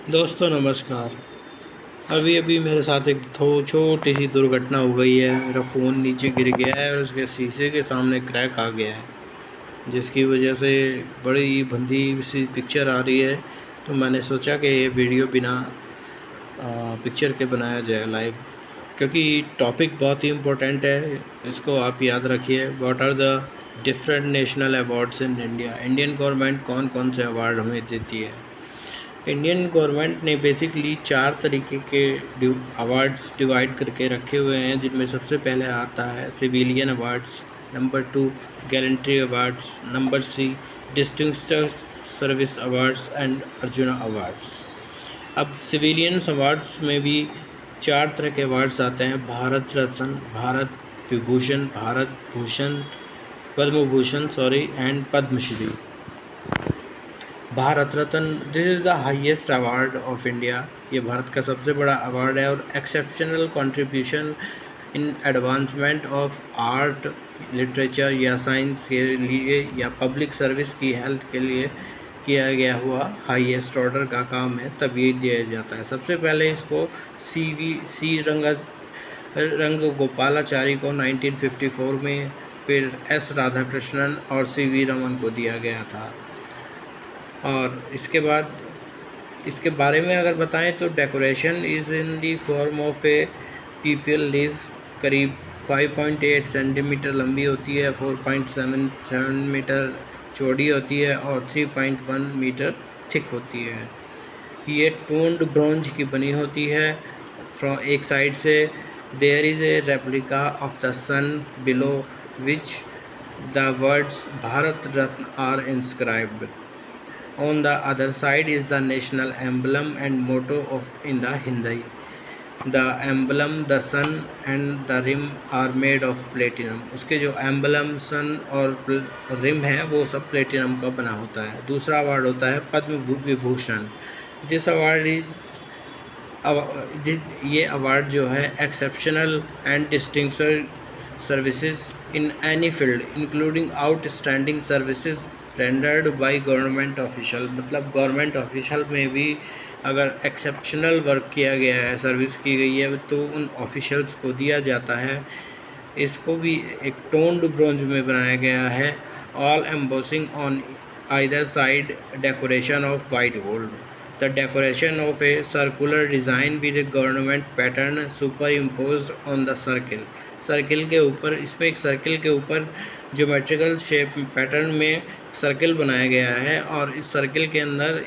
दोस्तों नमस्कार। अभी अभी मेरे साथ एक छोटी सी दुर्घटना हो गई है। मेरा फ़ोन नीचे गिर गया है और उसके शीशे के सामने क्रैक आ गया है, जिसकी वजह से बड़ी भद्दी सी पिक्चर आ रही है। तो मैंने सोचा कि ये वीडियो बिना पिक्चर के बनाया जाए लाइव, क्योंकि टॉपिक बहुत ही इम्पोर्टेंट है। इसको आप याद रखिए। What are the different national awards in India? Indian government कौन कौन से अवार्ड हमें देती है? इंडियन गवर्नमेंट ने बेसिकली 4 तरीके के अवार्ड्स डिवाइड करके रखे हुए हैं, जिनमें सबसे पहले आता है civilian awards, number 2 gallantry awards, number 3 distinction service awards and Arjuna awards. अब सिविलियंस अवार्ड्स में भी 4 तरह के अवार्ड्स आते हैं: Bharat Ratna, Bharat Vibhushan, Bharat Bhushan, Padma Bhushan and Padma Shri. Bharat Ratna, this is the highest award of India. ये भारत का सबसे बड़ा अवार्ड है और exceptional contribution in advancement of art, literature या साइंस के लिए या पब्लिक सर्विस की हेल्थ के लिए किया गया हुआ हाईएस्ट ऑर्डर का काम है, तब ये दिया जाता है। सबसे पहले इसको सी रंग गोपालाचारी को 1954 में, फिर एस राधाकृष्णन और सी रमन को दिया गया था। और इसके बारे में अगर बताएं तो decoration is in the form of A people leaf. करीब 5.8 सेंटीमीटर लंबी होती है, 4.77 मीटर चौड़ी होती है और 3.1 मीटर थिक होती है। ये टोन्ड ब्रॉन्ज की बनी होती है। फ्रॉम एक साइड से there is a replica of the sun below which the words Bharat Ratna are inscribed. On the other side is the national emblem and motto of in the Hindi. The emblem, the sun and the rim are made of platinum. उसके जो emblem, सन और rim है वो सब platinum का बना होता है। दूसरा अवार्ड होता है Padma Vibhushan. This award is ये अवार्ड जो है exceptional and distinction services in any field including outstanding services rendered by government official. मतलब गवर्नमेंट ऑफिशियल में भी अगर एक्सेप्शनल वर्क किया गया है, सर्विस की गई है, तो उन ऑफिशियल्स को दिया जाता है। इसको भी एक टोन्ड ब्रोंज में बनाया गया है। All embossing on either side decoration of white gold. The decoration of a circular design with A government pattern super impose on the circle. Circle के ऊपर, इसमें एक सर्किल के ऊपर ज्योमेट्रिकल शेप पैटर्न में सर्किल बनाया गया है और इस सर्किल के अंदर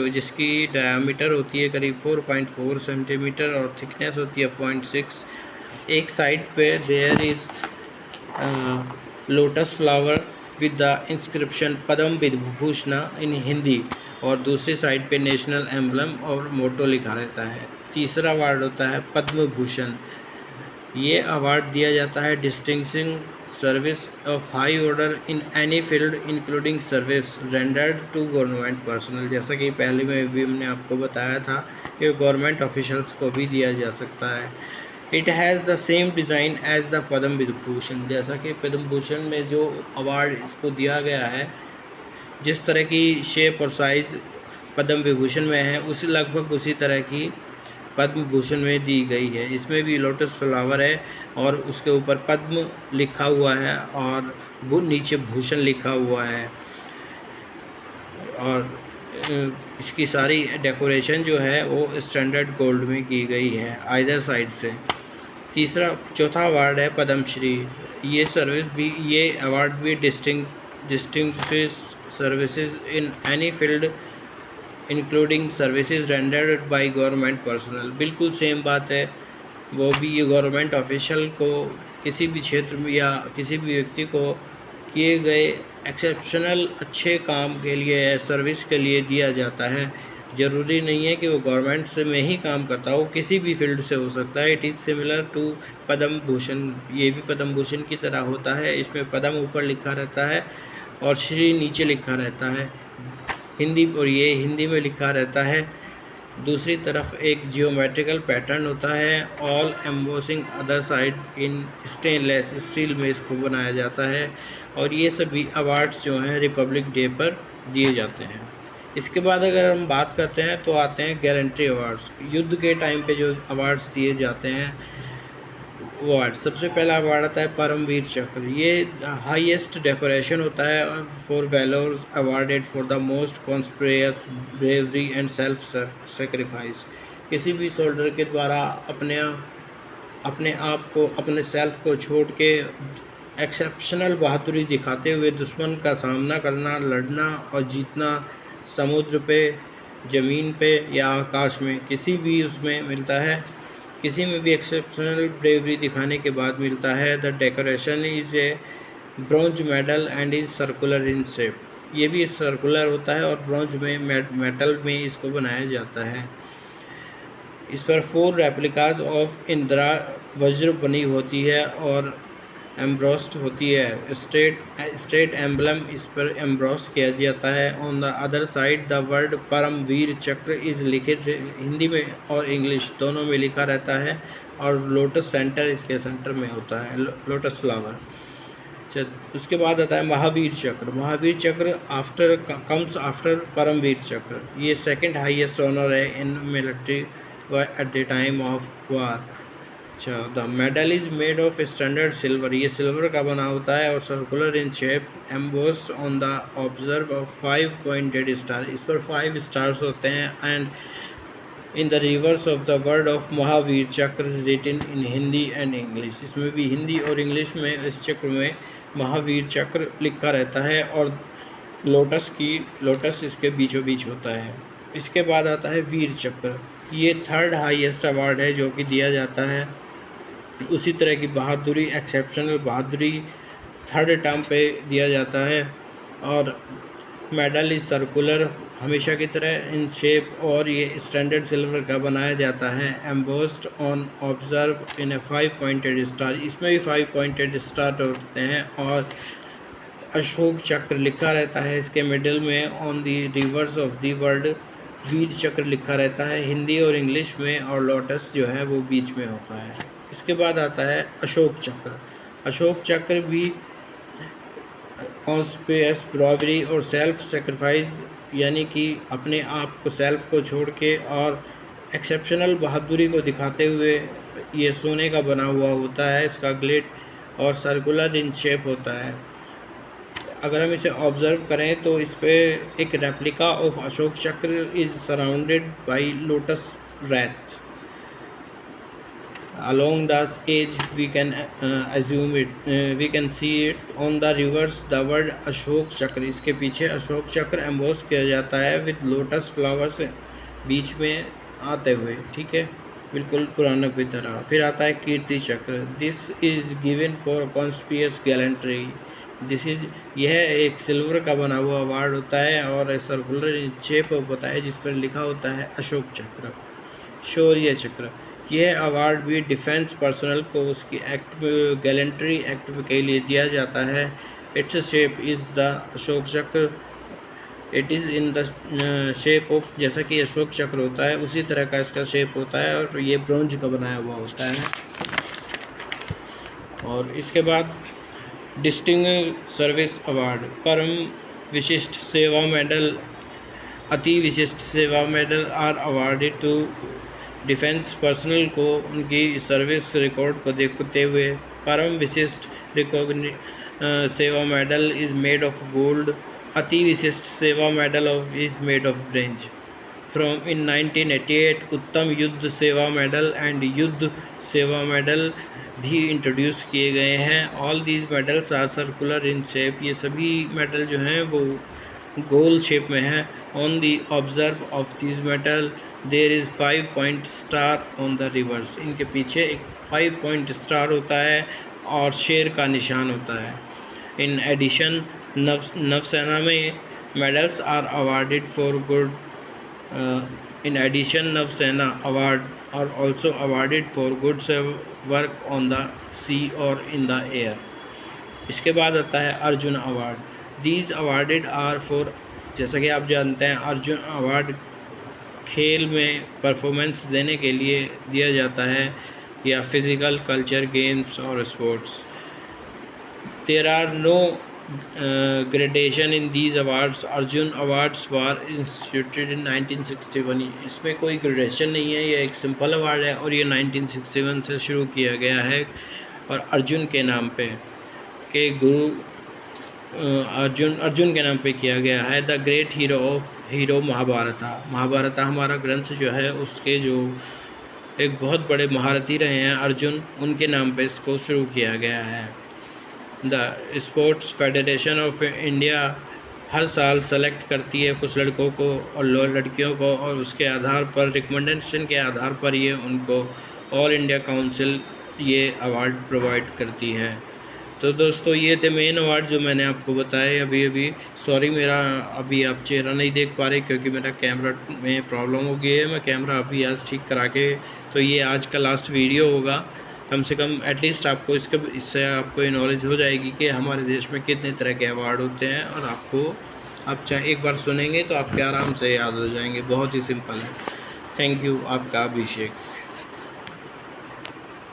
जिसकी डायमीटर होती है करीब 4.4 सेंटीमीटर और थिकनेस होती है 0.6। एक साइड पे there is lotus flower with the inscription Padma Vibhushan in Hindi और दूसरी साइड पे नेशनल एम्बलम और मोटो लिखा रहता है। तीसरा अवार्ड होता है पद्म भूषण। ये अवार्ड दिया जाता है distinguished service of high order in any field including service rendered to government personnel. जैसा कि पहले में भी हमने आपको बताया था कि गवर्नमेंट ऑफिशियल्स को भी दिया जा सकता है। It has the same design as the Padma Vibhushan. जैसा कि पद्म भूषण में जो अवार्ड इसको दिया गया है, जिस तरह की शेप और साइज़ पद्म विभूषण में है, उसी लगभग उसी तरह की पद्म भूषण में दी गई है। इसमें भी लोटस फ्लावर है और उसके ऊपर पद्म लिखा हुआ है और वो नीचे भूषण लिखा हुआ है। और इसकी सारी डेकोरेशन जो है वो स्टैंडर्ड गोल्ड में की गई है आइदर साइड से। चौथा अवार्ड है पद्मश्री। ये अवार्ड भी distinguish services in any field including services rendered by government personal. बिल्कुल सेम बात है, वो भी ये गवर्नमेंट ऑफिशियल को किसी भी क्षेत्र में या किसी भी व्यक्ति को किए गए एक्सेप्शनल अच्छे काम के लिए, सर्विस के लिए दिया जाता है। ज़रूरी नहीं है कि वो गवर्नमेंट से में ही काम करता हो, किसी भी फील्ड से हो सकता है। It is similar to Padma Bhushan. ये भी पद्म भूषण की तरह होता है। इसमें पद्म ऊपर लिखा रहता है और श्री नीचे लिखा रहता है ये हिंदी में लिखा रहता है। दूसरी तरफ एक जियोमेट्रिकल पैटर्न होता है। ऑल एम्बोसिंग अदर साइड इन स्टेनलेस स्टील में इसको बनाया जाता है। और ये सभी अवार्ड्स जो हैं रिपब्लिक डे पर दिए जाते हैं। इसके बाद अगर हम बात करते हैं तो आते हैं गैलेंट्री अवार्ड्स। युद्ध के टाइम पे जो अवार्ड्स दिए जाते हैं वो अवार्ड, सबसे पहला अवार्ड आता है परमवीर चक्र। ये हाईएस्ट डेकोरेशन होता है for valour, awarded for the most conspicuous bravery and self sacrifice. किसी भी सोल्डर के द्वारा अपने आप को, अपने सेल्फ को छोड़ के एक्सेप्शनल बहादुरी दिखाते हुए दुश्मन का सामना करना, लड़ना और जीतना, समुद्र पे, ज़मीन पे या आकाश में, किसी भी उसमें मिलता है। किसी में भी एक्सेप्शनल ब्रेवरी दिखाने के बाद मिलता है। The decoration is a bronze medal and is circular in shape. ये भी सर्कुलर होता है और ब्रॉन्ज में मेटल में इसको बनाया जाता है। इस पर 4 रेप्लिकाज ऑफ इंदिरा वज्र बनी होती है और एम्ब्रॉस्ड होती है। स्टेट एम्बलम इस पर एम्ब्रॉस किया जाता है। On the other side the word Paramvir Chakra is लिखित, हिंदी में और इंग्लिश दोनों में लिखा रहता है और लोटस सेंटर इसके सेंटर में होता है, लोटस फ्लावर। उसके बाद आता है महावीर चक्र। महावीर चक्र कम्स आफ्टर परमवीर चक्र। ये सेकंड हाईएस्ट ऑनर है in military at the time of war. अच्छा, the medal is made of standard silver. ये सिल्वर का बना होता है और circular in shape, embossed on the ऑब्जर्व ऑफ 5 पॉइंटेड स्टार। इस पर 5 स्टार्स होते हैं। And in the reverse of the word of Mahavir Chakra written in Hindi and English. इसमें भी हिंदी और इंग्लिश में इस चक्र में महावीर चक्र लिखा रहता है और लोटस इसके बीचों बीच होता है। इसके बाद आता है वीर चक्र। ये 3rd हाईएस्ट अवार्ड है जो कि दिया जाता है। उसी तरह की बहादुरी, एक्सेप्शनल बहादुरी 3rd टर्म पे दिया जाता है और मेडल इज सर्कुलर हमेशा की तरह इन शेप और ये स्टैंडर्ड सिल्वर का बनाया जाता है। Embossed on observe in A 5 pointed star. इसमें भी 5 पॉइंटेड स्टार होते हैं और अशोक चक्र लिखा रहता है इसके मिडिल में। On the reverse of the word Vir Chakra लिखा रहता है हिंदी और इंग्लिश में और लोटस जो है वो बीच में होता है। इसके बाद आता है अशोक चक्र। अशोक चक्र भी कॉन्स्पिरस, ब्रावरी और सेल्फ सेक्रीफाइस, यानी कि अपने आप को, सेल्फ को छोड़ के और एक्सेप्शनल बहादुरी को दिखाते हुए ये सोने का बना हुआ होता है। इसका ग्लिट और सर्कुलर इन शेप होता है। अगर हम इसे ऑब्ज़र्व करें तो इस पे एक replica of Ashok Chakra is surrounded by lotus wreath. Along the edge we can assume it, we can see it on the reverse the word Ashok चक्र। इसके पीछे अशोक चक्र एम्बोस किया जाता है विद लोटस फ्लावर्स बीच में आते हुए, ठीक है, बिल्कुल पुरानों की तरह। फिर आता है Kirti Chakra. This is given for conspicuous gallantry. यह एक सिल्वर का बना हुआ अवार्ड होता है और सर्कुलर शेप होता है जिस पर लिखा होता है अशोक चक्र। शौर्य चक्र, यह अवार्ड भी डिफेंस पर्सनल को उसकी गैलेंट्री एक्ट के लिए दिया जाता है। Its shape is the Ashoka Chakra. It is in the shape of, जैसा कि अशोक चक्र होता है उसी तरह का इसका शेप होता है और ये ब्रोंज का बनाया हुआ होता है। और इसके बाद डिस्टिंग्विश्ड सर्विस अवार्ड, परम Vishisht Seva medal, Ati Vishisht Seva medal are awarded to defence personnel को उनकी सर्विस रिकॉर्ड को देखते हुए। Param Vishisht Seva medal is made of gold. Ati Vishisht Seva medal is made of bronze. From in 1988 Uttam युद्ध सेवा मेडल एंड युद्ध सेवा मेडल भी इंट्रोड्यूस किए गए हैं। All these medals are circular in shape. ये सभी मेडल जो हैं वो गोल शेप में हैं। ऑन दी ऑब्जर्व of this medal there is 5 point star on the reverse. इनके पीछे एक 5 पॉइंट स्टार होता है और शेर का निशान होता है। इन एडिशन नवसेना में medals are awarded for good. In addition Nausena award are also awarded for good work on the sea और इन द एयर। इसके बाद आता है Arjun award. These awarded are for, जैसा कि आप जानते हैं अर्जुन अवार्ड खेल में परफॉर्मेंस देने के लिए दिया जाता है या फिज़िकल, कल्चर, गेम्स और sports. There are no gradation in these awards. Arjun Awards were instituted in 1961. इसमें कोई ग्रेडेशन नहीं है, ये एक सिंपल अवार्ड है और ये 1961 से शुरू किया गया है और अर्जुन के नाम पे के गुरु अर्जुन के नाम पे किया गया है। द ग्रेट हीरो महाभारता हमारा ग्रंथ जो है उसके जो एक बहुत बड़े महारथी रहे हैं अर्जुन, उनके नाम पे इसको शुरू किया गया है। The sports federation of India हर साल सेलेक्ट करती है कुछ लड़कों को और लड़कियों को, और उसके आधार पर रिकमेंडेशन के आधार पर ये उनको ऑल इंडिया काउंसिल ये अवार्ड प्रोवाइड करती है। तो दोस्तों ये थे मेन अवार्ड जो मैंने आपको बताए अभी। सॉरी मेरा अभी आप चेहरा नहीं देख पा रहे क्योंकि मेरा कैमरा में प्रॉब्लम हो गई है। मैं कैमरा अभी आज ठीक करा के, तो ये आज का लास्ट वीडियो होगा। कम से कम एटलीस्ट आपको इससे आपको ये नॉलेज हो जाएगी कि हमारे देश में कितने तरह के अवार्ड होते हैं, और आप चाहे एक बार सुनेंगे तो आपके आराम से याद हो जाएंगे। बहुत ही सिंपल है। Thank you. आपका अभिषेक।